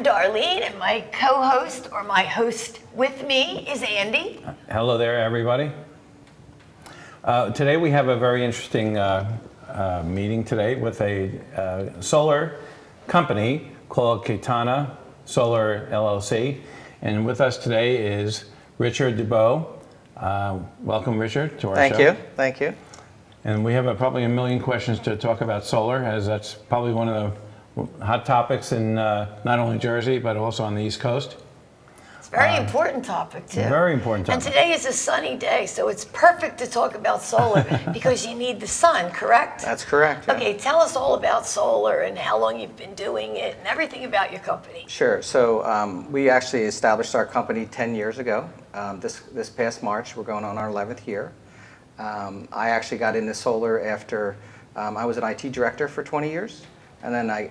Darlene, and my co-host, or my host with me, is Andy. Hello there, everybody. Today we have a very interesting meeting today with a solar company called Kaitanna Solar LLC. And with us today is Richard Dubois. Welcome, Richard, to our show. Thank you. And we have probably a million questions to talk about solar, as that's probably one of the hot topics in not only Jersey, but also on the East Coast. It's a very important topic, too. Very important topic. And today is a sunny day, so it's perfect to talk about solar because you need the sun, correct? That's correct. Yeah. Okay, tell us all about solar and how long you've been doing it and everything about your company. Sure. So we actually established our company 10 years ago. This past March, we're going on our 11th year. I actually got into solar after I was an IT director for 20 years. And then I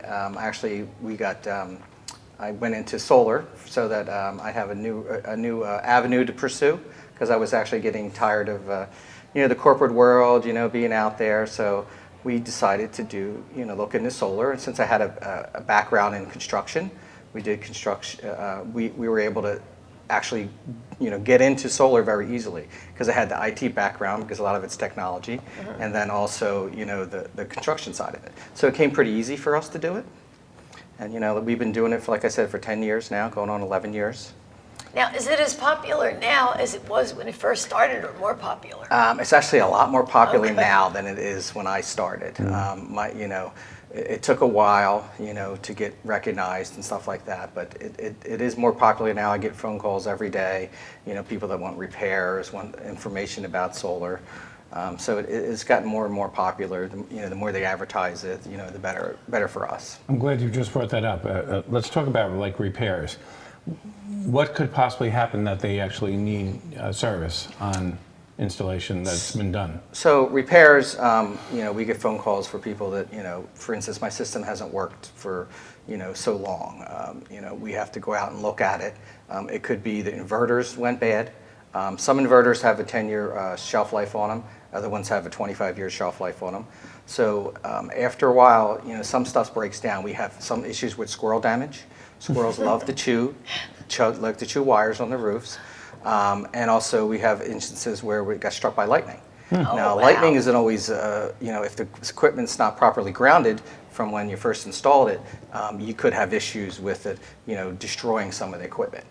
went into solar so that I have a new avenue to pursue, because I was actually getting tired of the corporate world, being out there. So we decided to look into solar. And since I had a background in construction, we did construction. We were able to actually get into solar very easily, because I had the IT background, because a lot of it's technology, and then also the construction side of it. So it came pretty easy for us to do it. And we've been doing it for, like I said, for 10 years now, going on 11 years. Now, is it as popular now as it was when it first started, or more popular? It's actually a lot more popular now than it is when I started. It took a while, to get recognized and stuff like that, but it is more popular now. I get phone calls every day, people that want repairs, want information about solar. So it's gotten more and more popular. The more they advertise it, the better for us. I'm glad you just brought that up. Let's talk about like repairs. What could possibly happen that they actually need service on installation that's been done? So repairs, we get phone calls for people that, for instance, my system hasn't worked for, so long. We have to go out and look at it. It could be the inverters went bad. Some inverters have a 10-year shelf life on them. Other ones have a 25-year shelf life on them. So after a while, some stuff breaks down. We have some issues with squirrel damage. Squirrels love to chew wires on the roofs. And also we have instances where we got struck by lightning. Now, lightning isn't always, if the equipment's not properly grounded from when you first installed it, you could have issues with it, destroying some of the equipment.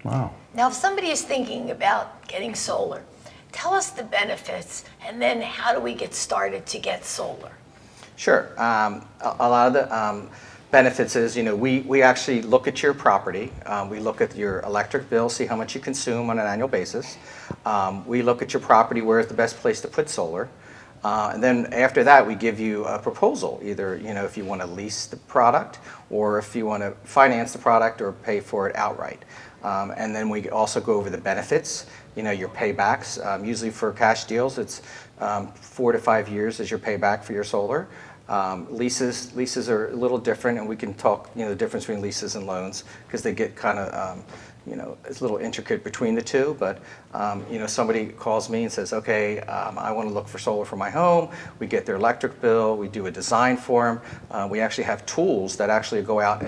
Wow. Now, if somebody is thinking about getting solar, tell us the benefits, and then how do we get started to get solar? Sure. A lot of the benefits is, we actually look at your property. We look at your electric bill, see how much you consume on an annual basis. We look at your property, where is the best place to put solar. And then after that, we give you a proposal, either if you want to lease the product, or if you want to finance the product or pay for it outright. And then we also go over the benefits, your paybacks. Usually for cash deals, it's 4 to 5 years is your payback for your solar. Leases are a little different, and we can talk the difference between leases and loans, because they get kind of it's a little intricate between the two. But somebody calls me and says, okay, I want to look for solar for my home. We get their electric bill, we do a design for them. We actually have tools that actually go out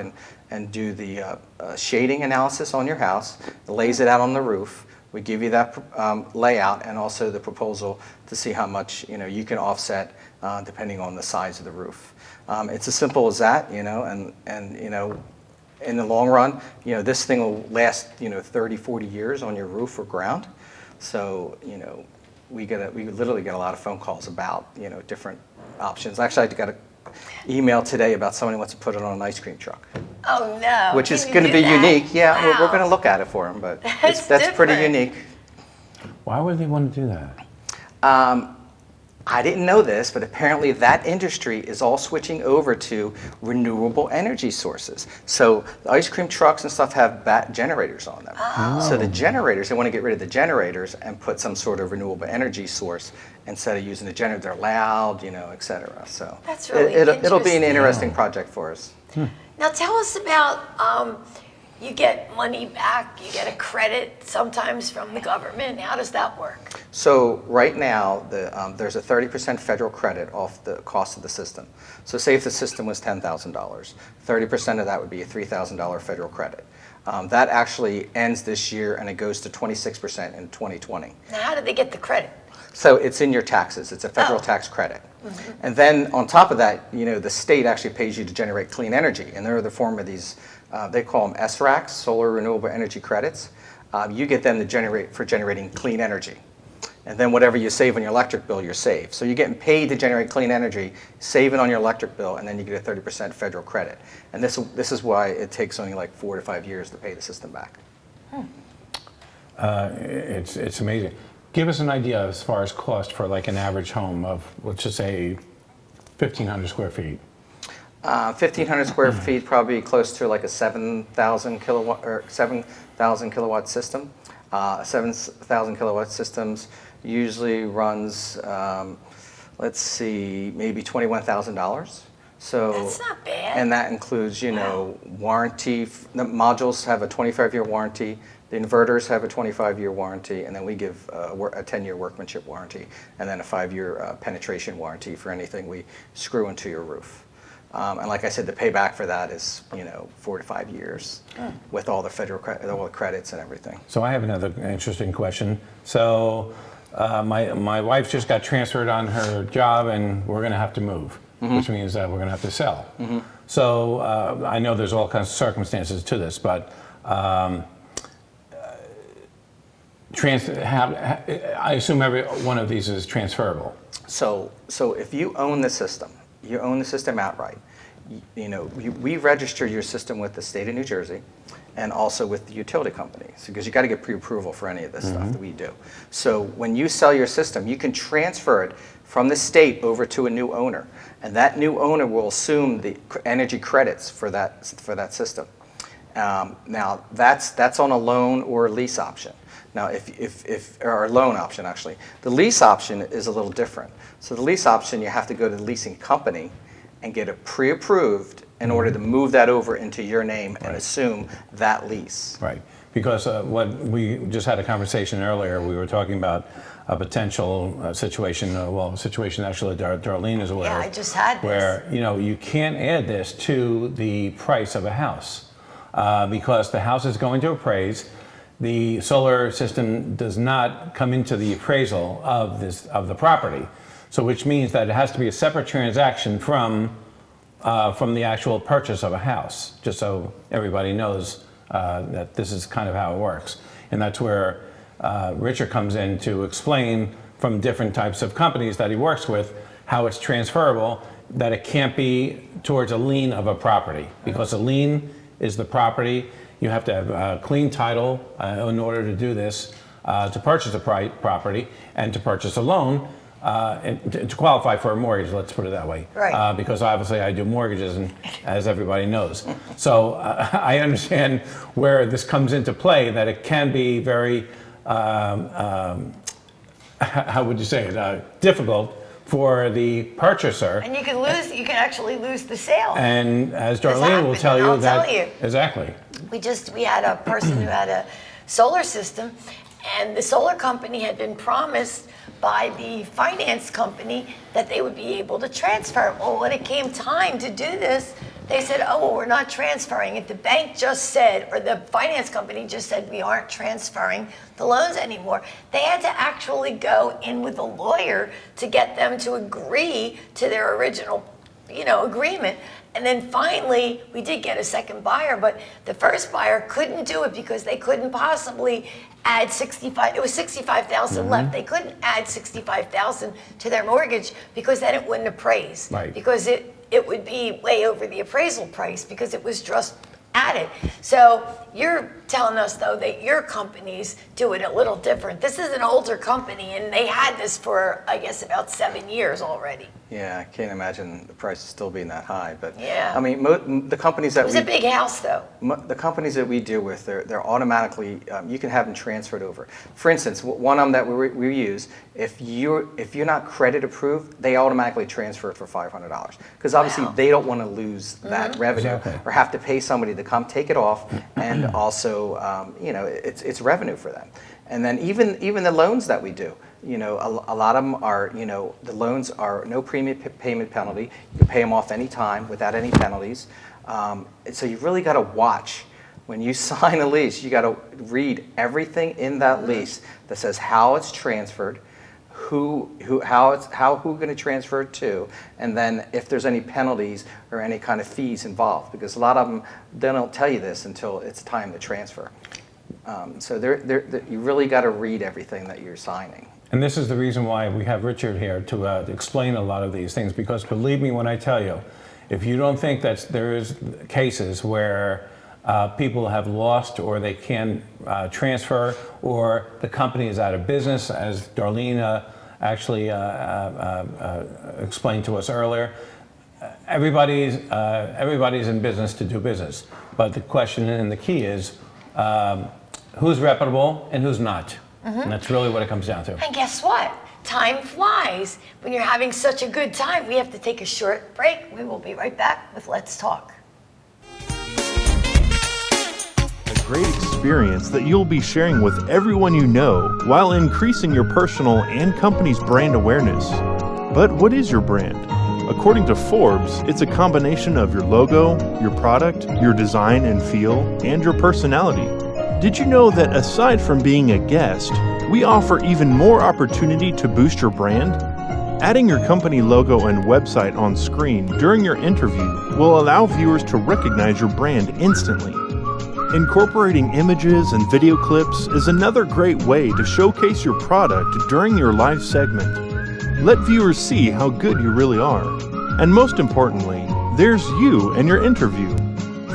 and do the shading analysis on your house, lays it out on the roof. We give you that layout and also the proposal to see how much you can offset depending on the size of the roof. It's as simple as that, and in the long run, this thing will last 30, 40 years on your roof or ground. So we literally get a lot of phone calls about different options. Actually, I got an email today about somebody wants to put it on an ice cream truck. Oh no! Which is going to be unique. Yeah, wow. we're going to look at it for them, but that's pretty unique. Why would they want to do that? I didn't know this, but apparently that industry is all switching over to renewable energy sources. So the ice cream trucks and stuff have generators on them. Oh. So the generators, they want to get rid of the generators and put some sort of renewable energy source instead of using the generator. They're loud, et cetera. So that's really it'll be an interesting project for us. Now tell us about, you get money back, you get a credit sometimes from the government. How does that work? So right now, there's a 30% federal credit off the cost of the system. So say if the system was $10,000, 30% of that would be a $3,000 federal credit. That actually ends this year, and it goes to 26% in 2020. Now, how did they get the credit? So it's in your taxes. It's a federal tax credit. And then on top of that, the state actually pays you to generate clean energy, and they're the form of these, they call them SRACs, Solar Renewable Energy Credits. You get them to generating clean energy. And then whatever you save on your electric bill, you're saved. So you're getting paid to generate clean energy, save it on your electric bill, and then you get a 30% federal credit. And this is why it takes only like 4 to 5 years to pay the system back. It's amazing. Give us an idea as far as cost for like an average home of, let's just say, 1,500 square feet. 1,500 square feet, probably close to like a 7,000 kilowatt system. 7,000 kilowatt systems usually runs, let's see, maybe $21,000. So That's not bad. And that includes, warranty. The modules have a 25-year warranty. The inverters have a 25-year warranty, and then we give a 10-year workmanship warranty, and then a 5-year penetration warranty for anything we screw into your roof. And like I said, the payback for that is 4 to 5 years with all the federal all the credits and everything. So I have another interesting question. So my wife just got transferred on her job, and we're going to have to move, which means that we're going to have to sell. So I know there's all kinds of circumstances to this, but I assume every one of these is transferable. So if you own the system, you own the system outright. We register your system with the state of New Jersey and also with the utility companies, because you got to get pre-approval for any of this stuff that we do. So when you sell your system, you can transfer it from the state over to a new owner, and that new owner will assume the energy credits for that system. Now that's on a loan or a lease option. Now, or a loan option actually, the lease option is a little different. So the lease option, you have to go to the leasing company and get it pre-approved in order to move that over into your name and assume that lease. Right, because what we just had a conversation earlier, we were talking about a potential situation, a situation actually Darlene is aware of. Yeah, I just had this. Where, you can't add this to the price of a house because the house is going to appraise. The solar system does not come into the appraisal of the property. So which means that it has to be a separate transaction from the actual purchase of a house, just so everybody knows that this is kind of how it works. And that's where Richard comes in to explain from different types of companies that he works with how it's transferable, that it can't be towards a lien of a property, because a lien is the property. You have to have a clean title in order to do this, to purchase a property and to purchase a loan. And to qualify for a mortgage, let's put it that way. Right. Because obviously I do mortgages, and as everybody knows. So I understand where this comes into play, that it can be very, how would you say it, difficult for the purchaser. And you can actually lose the sale. And as Darlene will tell you, I'll tell you. Exactly. We had a person who had a solar system, and the solar company had been promised by the finance company that they would be able to transfer. Well, when it came time to do this, they said, oh, well, we're not transferring it. The bank just said, or the finance company just said, we aren't transferring the loans anymore. They had to actually go in with a lawyer to get them to agree to their original, agreement. And then finally, we did get a second buyer, but the first buyer couldn't do it because they couldn't possibly add it was $65,000 left. They couldn't add $65,000 to their mortgage because then it wouldn't appraise. Right. Because it would be way over the appraisal price because it was just added. So you're telling us, though, that your companies do it a little different. This is an older company, and they had this for, I guess, about 7 years already. Yeah, I can't imagine the price still being that high. But Yeah. I mean, the companies that It was a big house, though. The companies that we deal with, they're automatically, you can have them transferred over. For instance, one of them that we use, if you're not credit approved, they automatically transfer it for $500. Because obviously they don't want to lose that revenue or have to pay somebody to come take it off, and also, it's revenue for them. And then even the loans that we do, a lot of them are, the loans are no premium payment penalty. You can pay them off any time without any penalties. So you really got to watch. When you sign a lease, you got to read everything in that lease that says how it's transferred, who going to transfer it to, and then if there's any penalties or any kind of fees involved, because a lot of them, they don't tell you this until it's time to transfer. So you really got to read everything that you're signing. And this is the reason why we have Richard here to explain a lot of these things, because believe me when I tell you, if you don't think that there is cases where people have lost or they can transfer or the company is out of business, as Darlene actually explained to us earlier, everybody's in business to do business. But the question and the key is who's reputable and who's not. And that's really what it comes down to. And guess what? Time flies. When you're having such a good time, we have to take a short break. We will be right back with Let's Talk. A great experience that you'll be sharing with everyone you know while increasing your personal and company's brand awareness. But what is your brand? According to Forbes, it's a combination of your logo, your product, your design and feel, and your personality. Did you know that aside from being a guest, we offer even more opportunity to boost your brand? Adding your company logo and website on screen during your interview will allow viewers to recognize your brand instantly. Incorporating images and video clips is another great way to showcase your product during your live segment. Let viewers see how good you really are. And most importantly, there's you and your interview.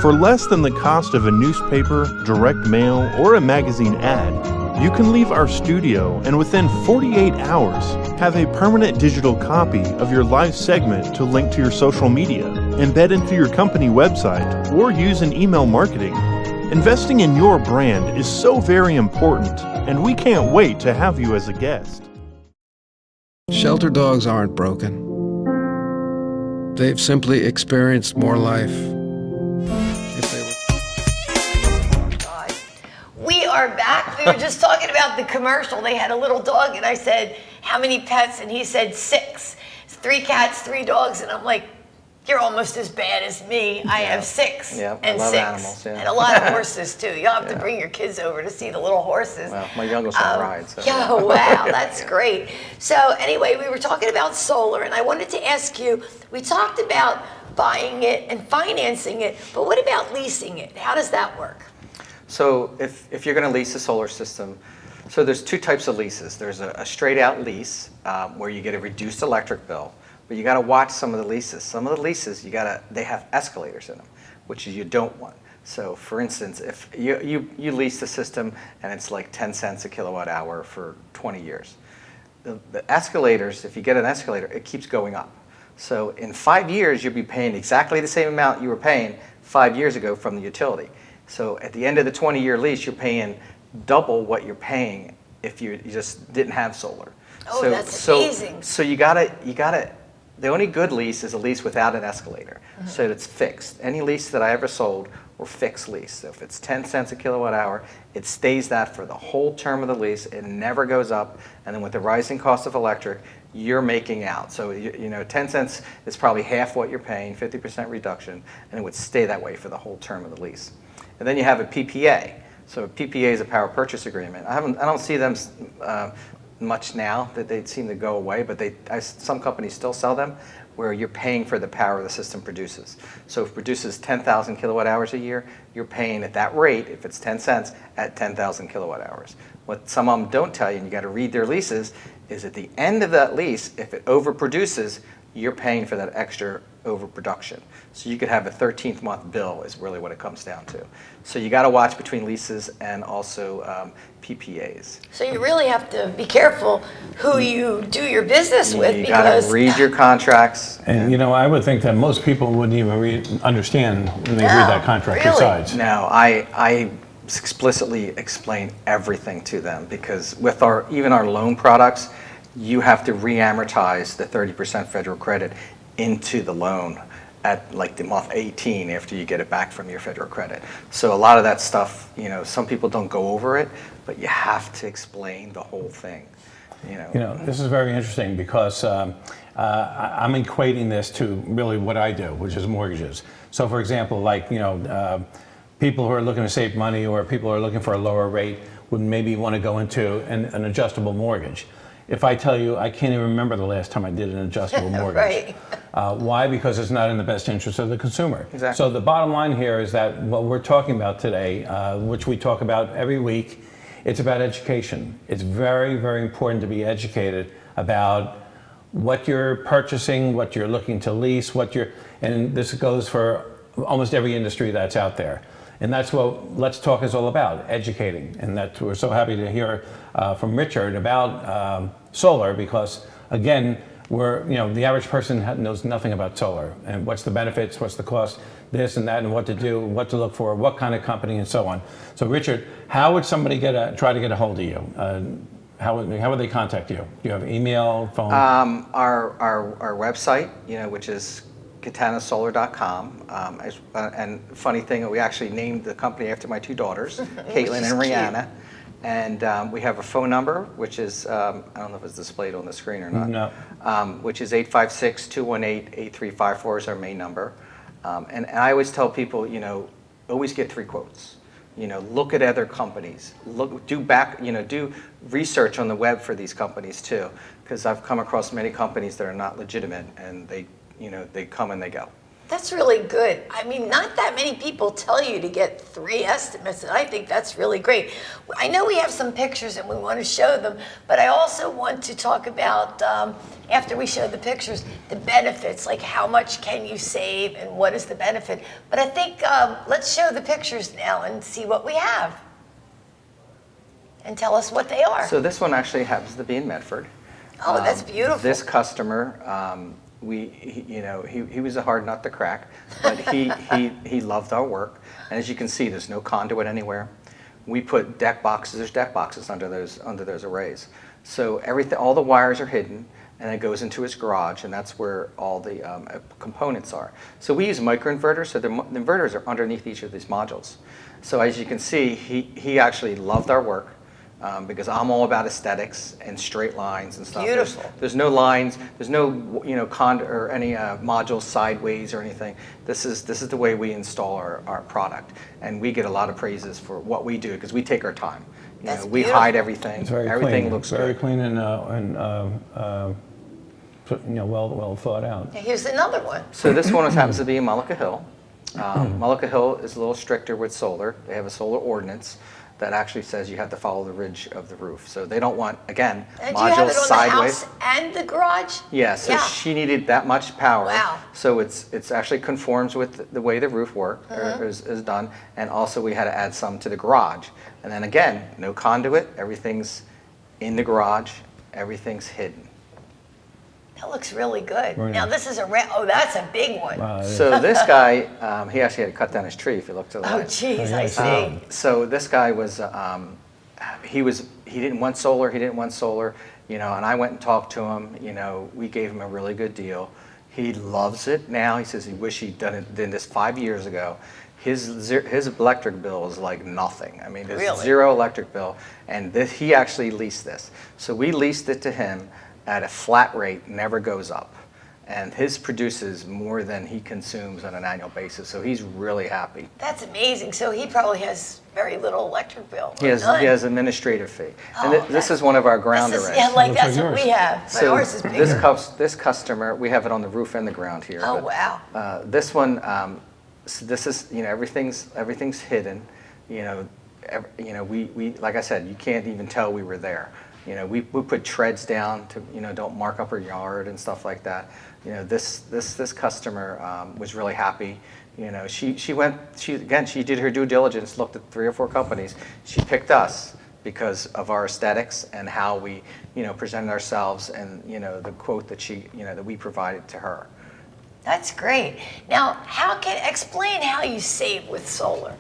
For less than the cost of a newspaper, direct mail, or a magazine ad, you can leave our studio and within 48 hours have a permanent digital copy of your live segment to link to your social media, embed into your company website, or use in email marketing. Investing in your brand is so very important, and we can't wait to have you as a guest. Shelter dogs aren't broken. They've simply experienced more life. God. We are back. We were just talking about the commercial. They had a little dog, and I said, how many pets? And he said 6. 3 cats, 3 dogs. And I'm like, you're almost as bad as me. I have 6 Yeah, and I love 6. animals, yeah. And a lot of horses, too. You'll have to bring your kids over to see the little horses. Well, my youngest one rides. So. Yeah, wow, that's great. So anyway, we were talking about solar, and I wanted to ask you, we talked about buying it and financing it, but what about leasing it? How does that work? So if you're going to lease a solar system, so there's 2 types of leases. There's a straight out lease where you get a reduced electric bill, but you got to watch some of the leases. Some of the leases, they have escalators in them, which you don't want. So for instance, if you lease the system and it's like 10 cents a kilowatt hour for 20 years, the escalators, if you get an escalator, it keeps going up. So in 5 years, you'll be paying exactly the same amount you were paying 5 years ago from the utility. So at the end of the 20-year lease, you're paying double what you're paying if you just didn't have solar. Oh, that's amazing. So you gotta. The only good lease is a lease without an escalator, so it's fixed. Any lease that I ever sold were fixed lease. So if it's 10 cents a kilowatt hour, it stays that for the whole term of the lease. It never goes up. And then with the rising cost of electric, you're making out. So 10 cents is probably half what you're paying, 50% reduction, and it would stay that way for the whole term of the lease. And then you have a PPA. So a PPA is a power purchase agreement. I don't see them much now, that they seem to go away, but some companies still sell them, where you're paying for the power the system produces. So if it produces 10,000 kilowatt hours a year, you're paying at that rate, if it's 10 cents, at 10,000 kilowatt hours. What some of them don't tell you, and you got to read their leases, is at the end of that lease, if it overproduces, you're paying for that extra overproduction. So you could have a 13th month bill is really what it comes down to. So you got to watch between leases and also PPAs. So you really have to be careful who you do your business with, you got to read your contracts. And I would think that most people wouldn't even understand when they read that contract besides. No, I explicitly explain everything to them, because with even our loan products, you have to re-amortize the 30% federal credit into the loan at like the month 18 after you get it back from your federal credit. So a lot of that stuff, some people don't go over it, but you have to explain the whole thing. This is very interesting because I'm equating this to really what I do, which is mortgages. So, for example, people who are looking to save money or people who are looking for a lower rate would maybe want to go into an adjustable mortgage. If I tell you, I can't even remember the last time I did an adjustable mortgage. Right. Why? Because it's not in the best interest of the consumer. Exactly. So the bottom line here is that what we're talking about today, which we talk about every week, it's about education. It's very, very important to be educated about what you're purchasing, what you're looking to lease, and this goes for almost every industry that's out there. And that's what Let's Talk is all about, educating. And we're so happy to hear from Richard about solar because, again, the average person knows nothing about solar and what's the benefits, what's the cost, this and that, and what to do, what to look for, what kind of company, and so on. So, Richard, how would somebody try to get a hold of you? How would they contact you? Do you have email, phone? Our website, which is KaitannaSolar.com. And funny thing, we actually named the company after my two daughters, Caitlin and Rihanna. And we have a phone number, which is, I don't know if it's displayed on the screen or not. No. Which is 856-218-8354 is our main number. And I always tell people, always get 3 quotes. Look at other companies. Do research on the web for these companies too, because I've come across many companies that are not legitimate, and they come and they go. That's really good. I mean, not that many people tell you to get 3 estimates, and I think that's really great. I know we have some pictures and we want to show them, but I also want to talk about, after we show the pictures, the benefits, like how much can you save and what is the benefit. But I think let's show the pictures now and see what we have. And tell us what they are. So this one actually happens to be in Medford. Oh, that's beautiful. This customer, he was a hard nut to crack, but he loved our work. And as you can see, there's no conduit anywhere. We put deck boxes. There's deck boxes under those arrays. So all the wires are hidden, and it goes into his garage, and that's where all the components are. So we use microinverters. So the inverters are underneath each of these modules. So as you can see, he actually loved our work. Because I'm all about aesthetics and straight lines and stuff. Beautiful. There's no lines. There's no or any modules sideways or anything. This is the way we install our product, and we get a lot of praises for what we do because we take our time. That's We beautiful. hide everything. It's very Everything clean. looks very good. clean and well thought out. Now, here's another one. So this one happens to be in Mullica Hill. Mullica Hill is a little stricter with solar. They have a solar ordinance that actually says you have to follow the ridge of the roof. So they don't want, again, And do you have modules it on sideways. the house and the garage? Yeah, so she needed that much power. Wow. So it's actually conforms with the way the roof work is done. And also we had to add some to the garage. And then again, no conduit, everything's in the garage, everything's hidden. That looks really good. Very Now nice. this is that's a big one. Wow, So this guy, he actually had to cut down his tree if you look to the Oh, right. geez, I see. So this guy was, he didn't want solar, and I went and talked to him, we gave him a really good deal. He loves it now. He says he wish he'd done this 5 years ago. His electric bill is like nothing. I mean, there's Really? 0 electric bill, and he actually leased this. So we leased it to him at a flat rate, never goes up. And his produces more than he consumes on an annual basis, so he's really happy. That's amazing. So he probably has very little electric bill. He has administrative fee. And Oh, this is one of our ground This is, arrays. yeah, like Looks that's like what we yours. have, but So ours is bigger. this customer, we have it on the roof and the ground here. Oh, but, wow. this one, so this is, everything's hidden. We like I said, you can't even tell we were there. We put treads down to, don't mark up her yard and stuff like that. This customer was really happy. She did her due diligence, looked at 3 or 4 companies. She picked us because of our aesthetics and how we, presented ourselves and, the quote that that we provided to her. That's great. Now, explain how you save with solar?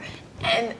And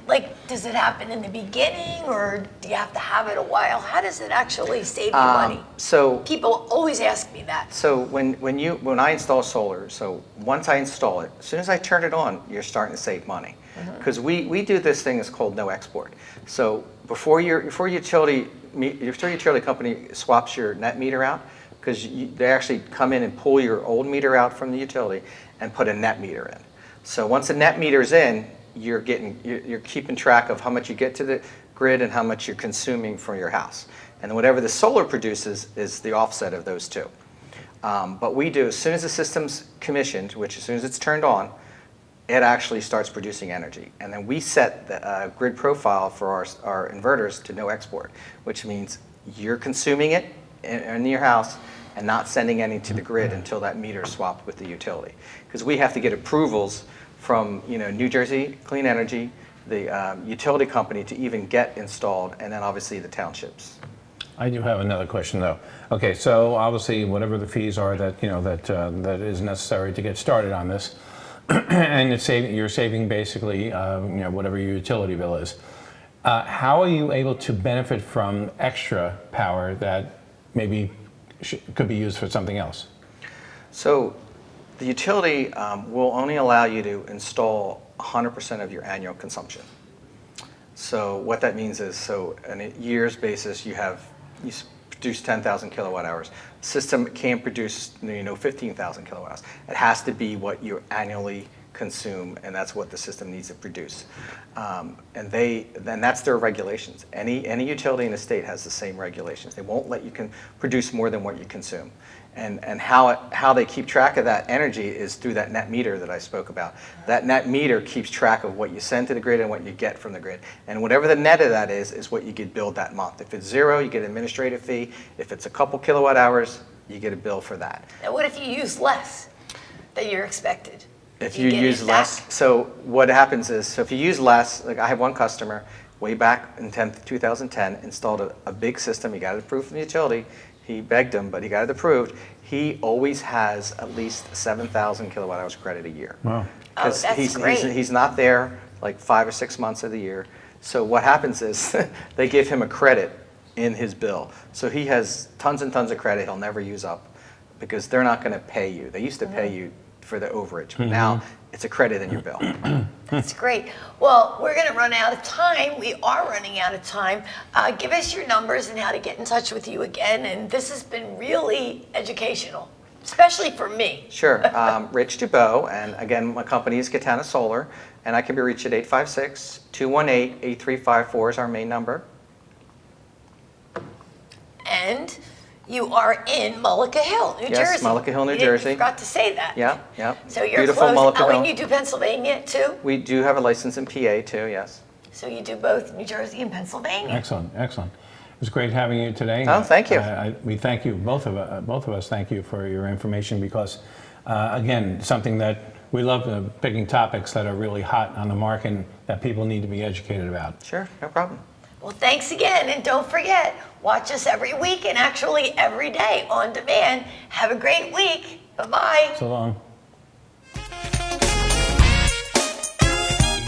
does it happen in the beginning, or do you have to have it a while? How does it actually save you money? So People always ask me that. So when I install solar, so once I install it, as soon as I turn it on, you're starting to save money. Because we do this thing that's called no export. So before your utility utility company swaps your net meter out because they actually come in and pull your old meter out from the utility and put a net meter in. So once the net meter's in, you're keeping track of how much you get to the grid and how much you're consuming for your house. And then whatever the solar produces is the offset of those two. But we do, as soon as the system's commissioned, which as soon as it's turned on, it actually starts producing energy. And then we set the grid profile for our inverters to no export, which means you're consuming it in your house and not sending any to the grid until that meter is swapped with the utility. Because we have to get approvals from New Jersey Clean Energy, the utility company to even get installed, and then obviously the townships. I do have another question though. Okay, so obviously whatever the fees are that that is necessary to get started on this, and you're saving basically whatever your utility bill is. How are you able to benefit from extra power that maybe could be used for something else? So the utility will only allow you to install 100% of your annual consumption. So what that means is, so on a year's basis, you produce 10,000 kilowatt hours. The system can't produce 15,000 kilowatt hours. It has to be what you annually consume, and that's what the system needs to produce. And then that's their regulations. Any utility in the state has the same regulations. They won't let you produce more than what you consume. And how they keep track of that energy is through that net meter that I spoke about. That net meter keeps track of what you send to the grid and what you get from the grid. And whatever the net of that is what you get billed that month. If it's 0, you get an administrative fee. If it's a couple kilowatt hours, you get a bill for that. Now, what if you use less than you're expected? If you use less, so what happens is, so if you use less, like I have one customer way back in 2010 installed a big system. He got it approved from the utility. He begged him, but he got it approved. He always has at least 7,000 kilowatt hours credit a year. Wow. Because that's great. he's not there like 5 or 6 months of the year. So what happens is they give him a credit in his bill. So he has tons and tons of credit he'll never use up because they're not going to pay you. They used to pay you for the overage, but now it's a credit in your bill. That's great. Well, we're going to run out of time. We are running out of time. Give us your numbers and how to get in touch with you again. And this has been really educational, especially for me. Sure. Rich Dubow, and again, my company is Kaitanna Solar, and I can be reached at 856-218-8354 is our main number. And you are in Mullica Hill, New Jersey. Yes, Mullica Hill, New You Jersey. forgot to say that. Yeah, yeah. So you're Beautiful close. Mullica Oh, Hill. and you do Pennsylvania too? We do have a license in PA too, yes. So you do both New Jersey and Pennsylvania. Excellent, excellent. It was great having you today. Oh, thank you. We thank you, both of us thank you for your information because, again, something that we love picking topics that are really hot on the market and that people need to be educated about. Sure, no problem. Well, thanks again. And don't forget, watch us every week and actually every day on demand. Have a great week. Bye-bye. So long.